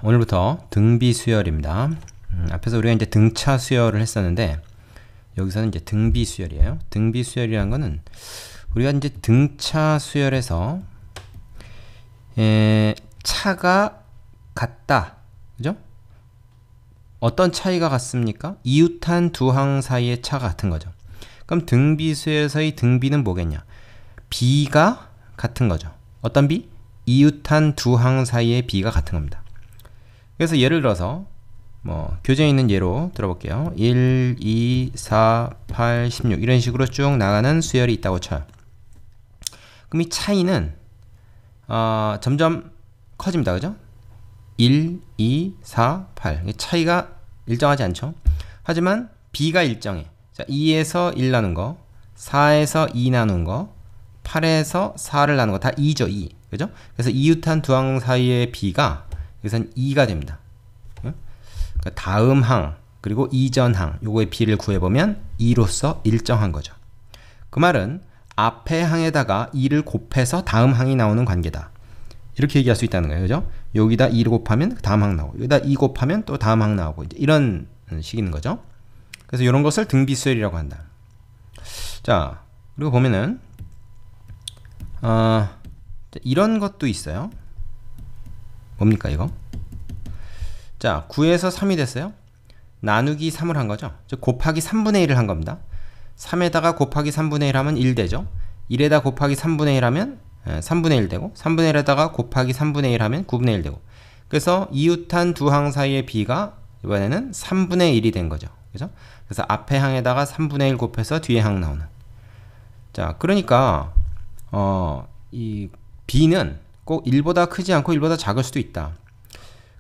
오늘부터 등비 수열입니다. 앞에서 우리가 이제 등차 수열을 했었는데 여기서는 이제 등비 수열이에요. 등비 수열이라는 거는 우리가 이제 등차 수열에서 차가 같다, 그죠? 어떤 차이가 같습니까? 이웃한 두 항 사이의 차가 같은 거죠. 그럼 등비 수열에서의 등비는 뭐겠냐? 비가 같은 거죠. 어떤 비? 이웃한 두 항 사이의 비가 같은 겁니다. 그래서 예를 들어서 교재에 있는 예로 들어볼게요. 1, 2, 4, 8, 16 이런 식으로 쭉 나가는 수열이 있다고 쳐요. 그럼 이 차이는 점점 커집니다. 그죠? 1, 2, 4, 8 차이가 일정하지 않죠? 하지만 B가 일정해. 자, 2에서 1 나눈 거, 4에서 2 나눈 거, 8에서 4를 나눈 거 다 2죠. 2. 그죠? 그래서 이웃한 두 항 사이의 B가 여기서는 2가 됩니다. 그러니까 다음 항 그리고 이전 항 요거의 B를 구해보면 2로서 일정한 거죠. 그 말은 앞의 항에다가 2를 곱해서 다음 항이 나오는 관계다. 이렇게 얘기할 수 있다는 거예요. 그죠? 여기다 2를 곱하면 다음 항 나오고 여기다 2 곱하면 또 다음 항 나오고 이제 이런 식인 거죠. 그래서 이런 것을 등비수열이라고 한다. 자, 그리고 보면은 이런 것도 있어요. 뭡니까 이거? 자, 9에서 3이 됐어요. 나누기 3을 한 거죠. 즉 곱하기 3분의 1을 한 겁니다. 3에다가 곱하기 3분의 1 하면 1 되죠. 1에다 곱하기 3분의 1 하면 3분의 1 되고 3분의 1에다가 곱하기 3분의 1 하면 9분의 1 되고 그래서 이웃한 두 항 사이의 B가 이번에는 3분의 1이 된 거죠. 그죠? 그래서 앞에 항에다가 3분의 1 곱해서 뒤에 항 나오는. 자, 그러니까 이 B는 꼭 1보다 크지 않고 1보다 작을 수도 있다.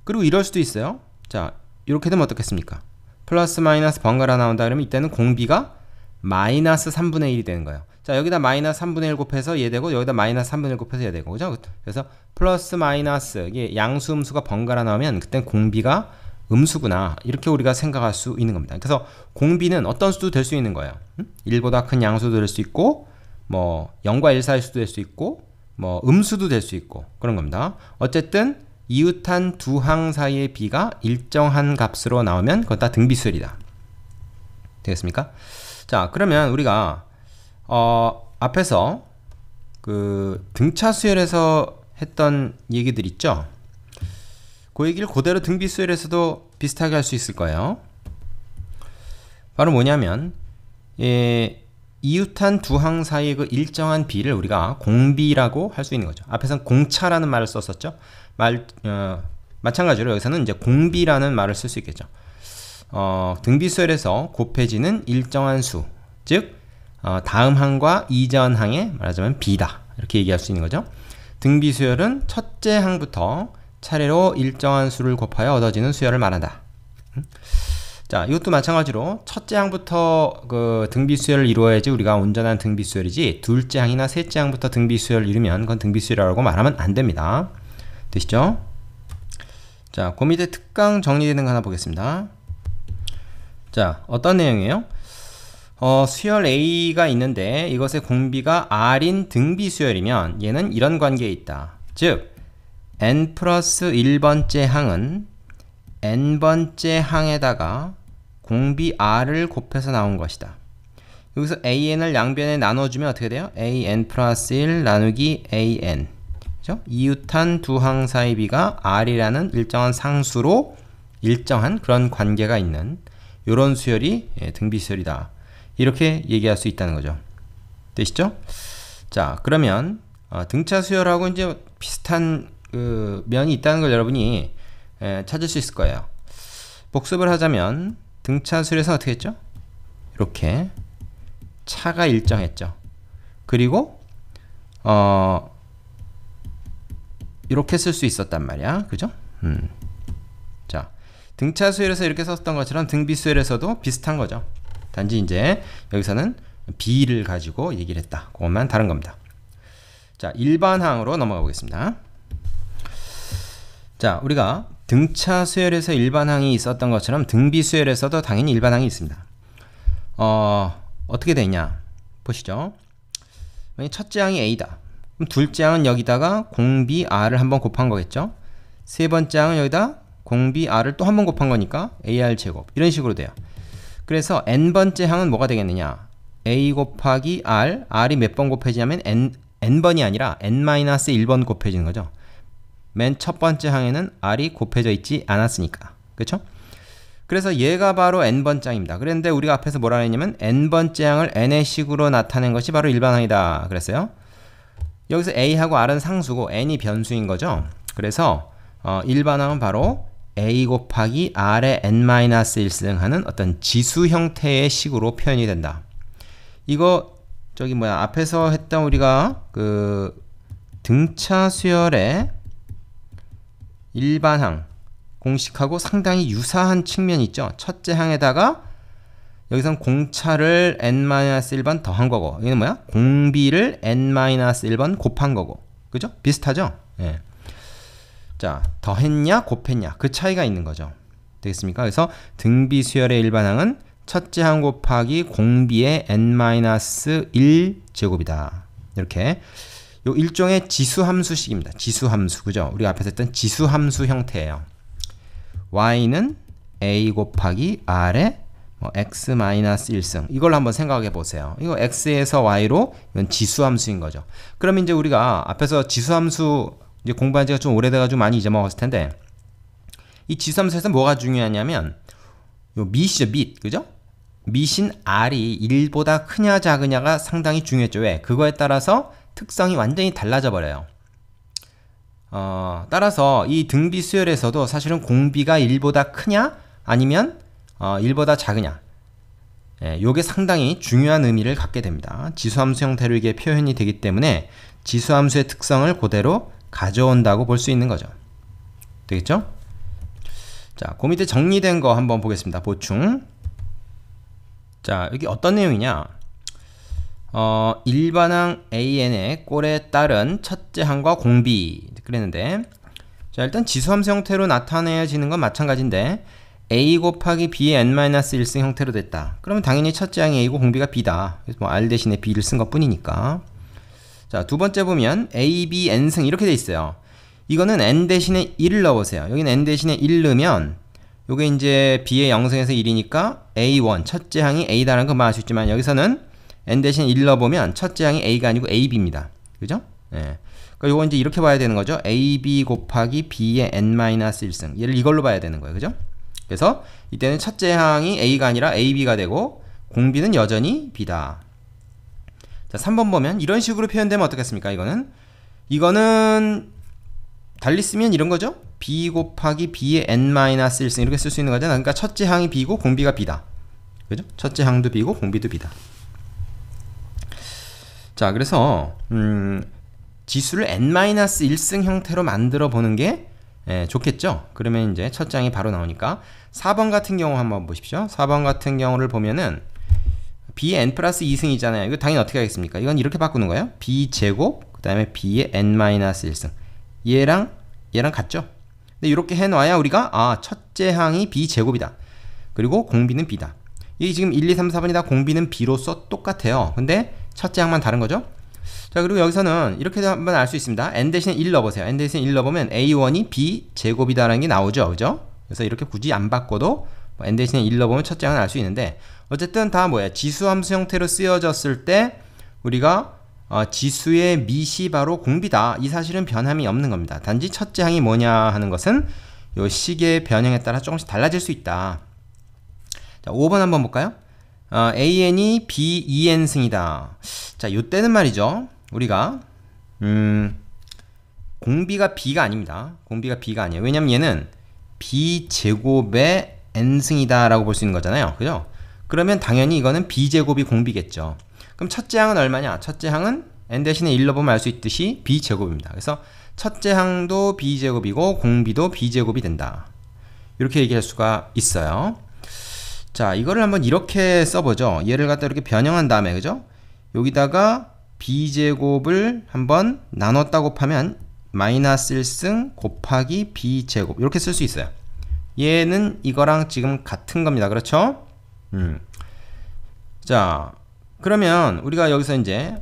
그리고 이럴 수도 있어요. 자, 이렇게 되면 어떻겠습니까? 플러스 마이너스 번갈아 나온다 그러면 이때는 공비가 마이너스 3분의 1이 되는 거예요. 자, 여기다 마이너스 3분의 1 곱해서 얘 되고 여기다 마이너스 3분의 1 곱해서 얘 되고 그죠? 그래서 플러스 마이너스 이게 양수 음수가 번갈아 나오면 그땐 공비가 음수구나 이렇게 우리가 생각할 수 있는 겁니다. 그래서 공비는 어떤 수도 될 수 있는 거예요. 1보다 큰 양수도 될 수 있고 0과 1 사이일 수도 될 수 있고 음수도 될 수 있고 그런 겁니다. 어쨌든 이웃한 두 항 사이의 B가 일정한 값으로 나오면 그건 다 등비수열이다. 되겠습니까? 자, 그러면 우리가 앞에서 그 등차 수열에서 했던 얘기들 있죠? 그 얘기를 그대로 등비수열에서도 비슷하게 할 수 있을 거예요. 바로 뭐냐면 이웃한 두 항 사이의 그 일정한 B를 우리가 공비라고 할 수 있는 거죠. 앞에서는 공차라는 말을 썼었죠. 마찬가지로 여기서는 이제 공비라는 말을 쓸 수 있겠죠. 등비수열에서 곱해지는 일정한 수, 즉 다음 항과 이전 항의 말하자면 B다. 이렇게 얘기할 수 있는 거죠. 등비수열은 첫째 항부터 차례로 일정한 수를 곱하여 얻어지는 수열을 말한다. 자, 이것도 마찬가지로 첫째 항부터 그 등비수열을 이루어야지 우리가 온전한 등비수열이지 둘째 항이나 셋째 항부터 등비수열을 이루면 그건 등비수열이라고 말하면 안 됩니다. 되시죠? 자, 그 밑에 특강 정리되는 거 하나 보겠습니다. 자, 어떤 내용이에요? 수열 A가 있는데 이것의 공비가 R인 등비수열이면 얘는 이런 관계에 있다. 즉 n 플러스 1번째 항은 n번째 항에다가 공비 R을 곱해서 나온 것이다. 여기서 AN을 양변에 나눠주면 어떻게 돼요? AN 플러스 1 나누기 AN. 그죠? 이웃한 두 항 사이 B가 R이라는 일정한 상수로 일정한 그런 관계가 있는 이런 수열이 등비수열이다. 이렇게 얘기할 수 있다는 거죠. 되시죠? 자, 그러면 등차 수열하고 이제 비슷한 그 면이 있다는 걸 여러분이 찾을 수 있을 거예요. 복습을 하자면 등차 수열에서 어떻게 했죠? 이렇게 차가 일정했죠. 그리고 이렇게 쓸 수 있었단 말이야. 그죠? 자, 등차 수열에서 이렇게 썼던 것처럼 등비 수열에서도 비슷한 거죠. 단지 이제 여기서는 B를 가지고 얘기를 했다. 그것만 다른 겁니다. 자, 일반항으로 넘어가 보겠습니다. 자, 우리가 등차 수열에서 일반항이 있었던 것처럼 등비 수열에서도 당연히 일반항이 있습니다. 어떻게 되냐 보시죠. 첫째 항이 A다. 그럼 둘째 항은 여기다가 공비 R을 한번 곱한 거겠죠. 세 번째 항은 여기다 공비 r을 또 한 번 곱한 거니까 ar 제곱 이런 식으로 돼요. 그래서 n번째 항은 뭐가 되겠느냐? a 곱하기 r이 몇 번 곱해지냐면 n번이 아니라 n-1번 곱해지는 거죠. 맨 첫 번째 항에는 r이 곱해져 있지 않았으니까. 그렇죠? 그래서 얘가 바로 n번째 항입니다. 그런데 우리가 앞에서 뭐라 했냐면 n번째 항을 n의 식으로 나타낸 것이 바로 일반항이다 그랬어요. 여기서 a하고 r은 상수고 n이 변수인 거죠. 그래서 일반항은 바로 a 곱하기 r의 n-1승 하는 어떤 지수 형태의 식으로 표현이 된다. 이거 앞에서 했던 우리가 그 등차 수열의 일반항 공식하고 상당히 유사한 측면이 있죠. 첫째 항에다가 여기선 공차를 n-1번 더한 거고, 여기는 뭐야? 공비를 n-1번 곱한 거고, 그죠? 비슷하죠? 예. 자, 더했냐 곱했냐 그 차이가 있는 거죠. 되겠습니까? 그래서 등비 수열의 일반항은 첫째 항 곱하기 공비의 n-1 제곱이다. 이렇게 요 일종의 지수함수식입니다. 지수함수, 그죠? 우리가 앞에서 했던 지수함수 형태예요. y는 a 곱하기 r의 x-1승 이걸로 한번 생각해 보세요. 이거 x에서 y로 이건 지수함수인 거죠. 그럼 이제 우리가 앞에서 지수함수 이제 공부한 지가 좀 오래돼가지고 많이 잊어먹었을 텐데, 이 지수함수에서 뭐가 중요하냐면 요 밑이죠, 밑, 그죠? 밑인 r이 1보다 크냐 작으냐가 상당히 중요했죠. 왜? 그거에 따라서 특성이 완전히 달라져 버려요. 따라서 이 등비 수열에서도 사실은 공비가 1보다 크냐 아니면 1보다 작으냐, 요게 상당히 중요한 의미를 갖게 됩니다. 지수함수 형태로 이게 표현이 되기 때문에 지수함수의 특성을 그대로 가져온다고 볼 수 있는 거죠. 되겠죠? 자, 그 밑에 정리된 거 한번 보겠습니다. 보충. 자, 여기 어떤 내용이냐? 일반항 AN의 꼴에 따른 첫째 항과 공비 그랬는데, 자, 일단 지수함수 형태로 나타내지는 건 마찬가지인데 a 곱하기 b의 n-1승 형태로 됐다. 그러면 당연히 첫째 항이 a고 공비가 b다. 그래서 뭐 r 대신에 b를 쓴 것 뿐이니까. 자, 두 번째 보면 a, b, n승 이렇게 돼 있어요. 이거는 n 대신에 1을 넣어보세요. 여기는 n 대신에 1 넣으면 요게 이제 b의 0승에서 1이니까 a1 첫째 항이 a다라는 건 말할 수 있지만, 여기서는 n 대신 1 넣어보면 첫째 항이 a가 아니고 ab입니다. 그죠? 예. 그러니까 요거 이제 이렇게 봐야 되는 거죠. ab 곱하기 b의 n-1승. 얘를 이걸로 봐야 되는 거예요. 그죠? 그래서 이때는 첫째 항이 a가 아니라 ab가 되고 공비는 여전히 b다. 자, 3번 보면 이런 식으로 표현되면 어떻겠습니까? 이거는 달리 쓰면 이런 거죠. b 곱하기 b의 n-1승 이렇게 쓸 수 있는 거잖아. 그러니까 첫째 항이 b고 공비가 b다. 그죠? 첫째 항도 b고 공비도 b다. 자, 그래서 지수를 n-1승 형태로 만들어 보는 게 좋겠죠. 그러면 이제 첫째 항이 바로 나오니까 4번 같은 경우 한번 보십시오. 4번 같은 경우를 보면은 b의 n 플러스 2승이잖아요. 이거 당연히 어떻게 하겠습니까? 이건 이렇게 바꾸는 거예요. b 제곱 그 다음에 b의 n-1승. 얘랑 같죠. 근데 이렇게 해놔야 우리가 첫째 항이 b 제곱이다. 그리고 공비는 b다. 이게 지금 1, 2, 3, 4번이다 공비는 b로서 똑같아요. 근데 첫째 항만 다른 거죠. 자, 그리고 여기서는 이렇게 한번 알 수 있습니다. n 대신에 1 넣어보세요. n 대신에 1 넣어보면 a1이 b 제곱이다라는 게 나오죠. 그죠? 그래서 이렇게 굳이 안 바꿔도 n 대신에 1 넣어보면 첫째 항은 알 수 있는데, 어쨌든 다 뭐야? 지수함수 형태로 쓰여졌을 때 우리가 지수의 밑이 바로 공비다. 이 사실은 변함이 없는 겁니다. 단지 첫째 항이 뭐냐 하는 것은 요 식의 변형에 따라 조금씩 달라질 수 있다. 자, 5번 한번 볼까요? AN이 B, 2N승이다. 자, 요때는 말이죠. 우리가 공비가 B가 아닙니다. 공비가 B가 아니에요. 왜냐면 얘는 B 제곱의 N승이다 라고 볼 수 있는 거잖아요. 그죠? 그러면 당연히 이거는 B 제곱이 공비겠죠. 그럼 첫째 항은 얼마냐? 첫째 항은 N 대신에 1 넣어보면 알 수 있듯이 B 제곱입니다. 그래서 첫째 항도 B 제곱이고 공비도 B 제곱이 된다. 이렇게 얘기할 수가 있어요. 자, 이거를 한번 이렇게 써보죠. 얘를 갖다 이렇게 변형한 다음에, 그죠? 여기다가 b제곱을 한번 나눴다 곱하면 마이너스 1승 곱하기 b제곱 이렇게 쓸 수 있어요. 얘는 이거랑 지금 같은 겁니다. 그렇죠? 자, 그러면 우리가 여기서 이제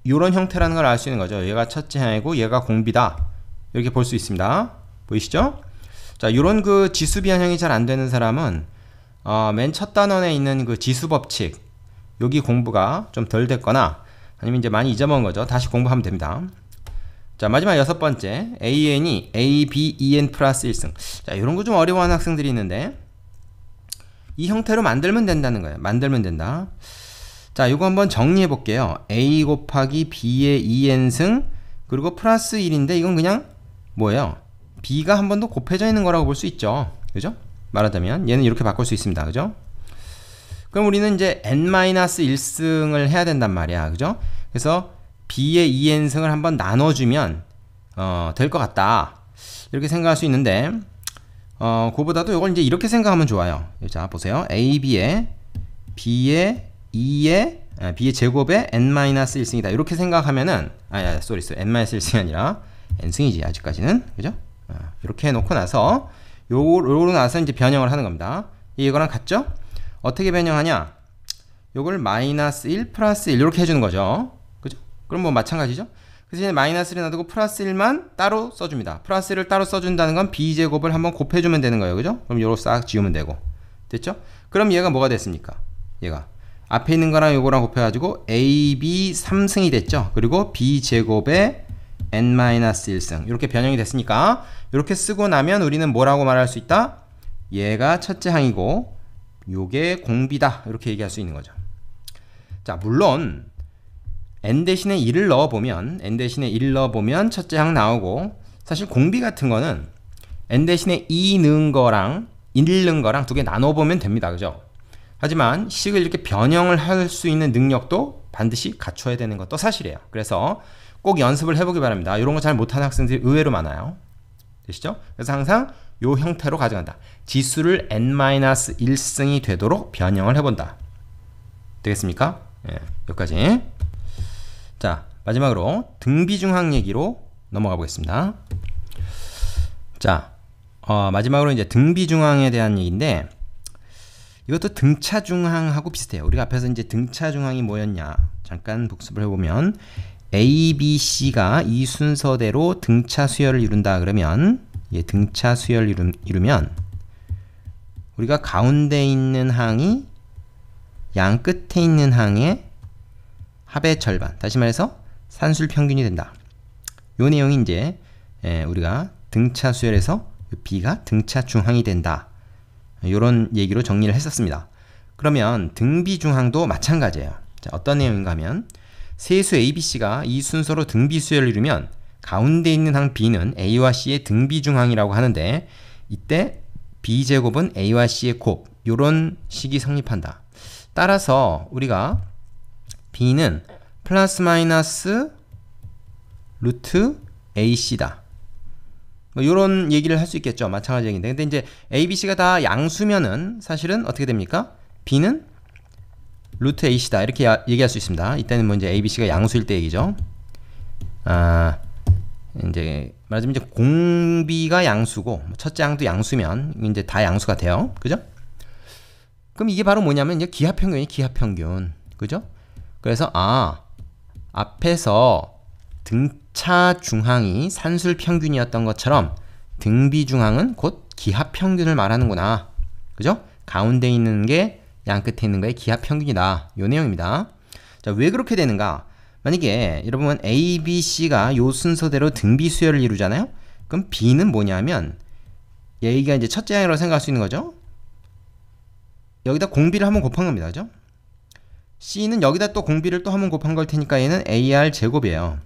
이런 형태라는 걸 알 수 있는 거죠. 얘가 첫째 항이고 얘가 공비다. 이렇게 볼 수 있습니다. 보이시죠? 자, 요런 그 지수 변형이 잘 안 되는 사람은 맨 첫 단원에 있는 그 지수 법칙 여기 공부가 좀 덜 됐거나 아니면 이제 많이 잊어먹은 거죠. 다시 공부하면 됩니다. 자, 마지막 6번째 AN이 A, B, EN 플러스 1승. 자, 이런 거 좀 어려워하는 학생들이 있는데 이 형태로 만들면 된다는 거예요. 만들면 된다. 자, 이거 한번 정리해 볼게요. A 곱하기 B의 2n승 그리고 플러스 1인데 이건 그냥 뭐예요? B가 한 번 더 곱해져 있는 거라고 볼 수 있죠. 그죠? 말하자면 얘는 이렇게 바꿀 수 있습니다. 그죠? 그럼 우리는 이제 n-1승을 해야 된단 말이야. 그죠? 그래서 B의 2n승을 한번 나눠주면 될 것 같다. 이렇게 생각할 수 있는데 그거보다도 이걸 이제 이렇게 생각하면 좋아요. 자, 보세요. AB의 B의 2의 B의 제곱에 n-1승이다. 이렇게 생각하면은 쏘리 n-1승이 아니라 n승이지 아직까지는. 그죠? 이렇게 해놓고 나서 요로 나서 이제 변형을 하는 겁니다. 이거랑 같죠? 어떻게 변형하냐? 요걸 마이너스 1 플러스 1 이렇게 해주는 거죠. 그죠? 그럼 뭐 마찬가지죠? 그래서 이제 마이너스 1을 놔두고 플러스 1만 따로 써줍니다. 플러스 1을 따로 써준다는 건 B제곱을 한번 곱해주면 되는 거예요. 그죠? 그럼 요로 싹 지우면 되고. 됐죠? 그럼 얘가 뭐가 됐습니까? 얘가 앞에 있는 거랑 요거랑 곱해가지고 AB 3승이 됐죠? 그리고 B제곱에 n-1승 이렇게 변형이 됐으니까 이렇게 쓰고 나면 우리는 뭐라고 말할 수 있다? 얘가 첫째 항이고 요게 공비다 이렇게 얘기할 수 있는 거죠. 자, 물론 n 대신에 1을 넣어보면 n 대신에 1 넣어보면 첫째 항 나오고 사실 공비 같은 거는 n 대신에 2 넣은 거랑 1 넣은 거랑 두 개 나눠보면 됩니다. 그죠? 하지만 식을 이렇게 변형을 할 수 있는 능력도 반드시 갖춰야 되는 것도 사실이에요. 그래서 꼭 연습을 해보기 바랍니다. 이런 거 잘 못하는 학생들이 의외로 많아요. 되시죠? 그래서 항상 요 형태로 가져간다. 지수를 n-1승이 되도록 변형을 해본다. 되겠습니까? 예, 여기까지. 자, 마지막으로 등비중항 얘기로 넘어가 보겠습니다. 자, 마지막으로 이제 등비중항에 대한 얘기인데 이것도 등차중항하고 비슷해요. 우리가 앞에서 이제 등차중항이 뭐였냐 잠깐 복습을 해보면 A, B, C가 이 순서대로 등차 수열을 이룬다 그러면 등차 수열을 이루면 우리가 가운데 있는 항이 양 끝에 있는 항의 합의 절반, 다시 말해서 산술 평균이 된다. 요 내용이 이제 우리가 등차 수열에서 B가 등차 중항이 된다. 요런 얘기로 정리를 했었습니다. 그러면 등비중항도 마찬가지예요. 자, 어떤 내용인가 하면 세수 ABC가 이 순서로 등비수열을 이루면 가운데 있는 항 B는 A와 C의 등비중항이라고 하는데 이때 B제곱은 A와 C의 곱 요런 식이 성립한다. 따라서 우리가 B는 플러스 마이너스 루트 AC다. 뭐 요런 얘기를 할 수 있겠죠. 마찬가지 얘기인데 근데 이제 ABC가 다 양수면은 사실은 어떻게 됩니까? B는 루트 AC다 이렇게 얘기할 수 있습니다. 이때는 뭐 이제 ABC가 양수일 때 얘기죠. 이제 말하자면 이제 공비가 양수고 첫째 항도 양수면 이제 다 양수가 돼요. 그죠? 그럼 이게 바로 뭐냐면 이제 기하평균이 기하평균. 그죠? 그래서 앞에서 등차 중항이 산술 평균이었던 것처럼 등비 중항은 곧 기하 평균을 말하는구나. 그죠? 가운데 있는 게 양 끝에 있는 거의 기하 평균이다. 요 내용입니다. 자, 왜 그렇게 되는가? 만약에 여러분 A, B, C가 요 순서대로 등비 수열을 이루잖아요. 그럼 B는 뭐냐면 얘가 이제 첫째 항이라고 생각할 수 있는 거죠. 여기다 공비를 한번 곱한 겁니다. 그죠? C는 여기다 또 공비를 또 한번 곱한 걸 테니까 얘는 AR 제곱이에요.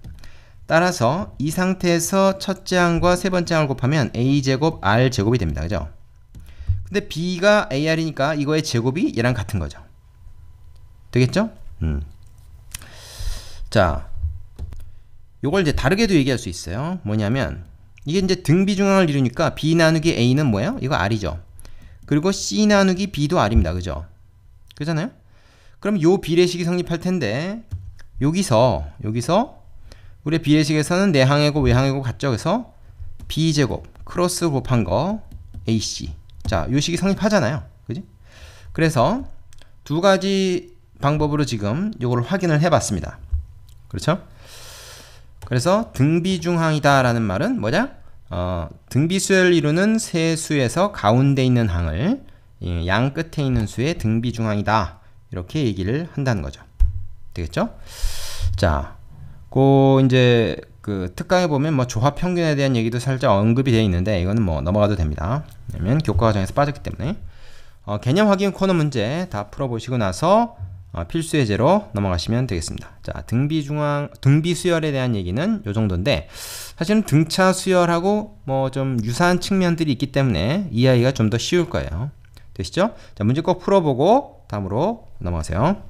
따라서 이 상태에서 첫째 항과 세 번째 항을 곱하면 A제곱 R제곱이 됩니다. 그죠? 근데 B가 AR이니까 이거의 제곱이 얘랑 같은 거죠. 되겠죠? 자, 요걸 이제 다르게도 얘기할 수 있어요. 뭐냐면 이게 이제 등비중항을 이루니까 B 나누기 A는 뭐예요? 이거 R이죠. 그리고 C 나누기 B도 R입니다. 그죠? 그잖아요? 그럼 요 비례식이 성립할 텐데 여기서 우리의 비례식에서는 내항이고 외항이고 같죠. 그래서 B제곱 크로스 곱한 거 AC. 자, 요 식이 성립하잖아요. 그지? 그래서 두 가지 방법으로 지금 요거를 확인을 해봤습니다. 그렇죠? 그래서 등비중항이다 라는 말은 뭐냐? 등비수열을 이루는 세 수에서 가운데 있는 항을 양 끝에 있는 수의 등비중항이다. 이렇게 얘기를 한다는 거죠. 되겠죠? 자, 이제 그 특강에 보면 뭐 조합 평균에 대한 얘기도 살짝 언급이 되어 있는데 이거는 뭐 넘어가도 됩니다. 왜냐면 교과 과정에서 빠졌기 때문에. 개념 확인 코너 문제 다 풀어보시고 나서 필수 예제로 넘어가시면 되겠습니다. 자, 등비수열에 대한 얘기는 요 정도인데 사실은 등차 수열하고 뭐 좀 유사한 측면들이 있기 때문에 이해하기가 좀 더 쉬울 거예요. 되시죠? 자, 문제 꼭 풀어보고 다음으로 넘어가세요.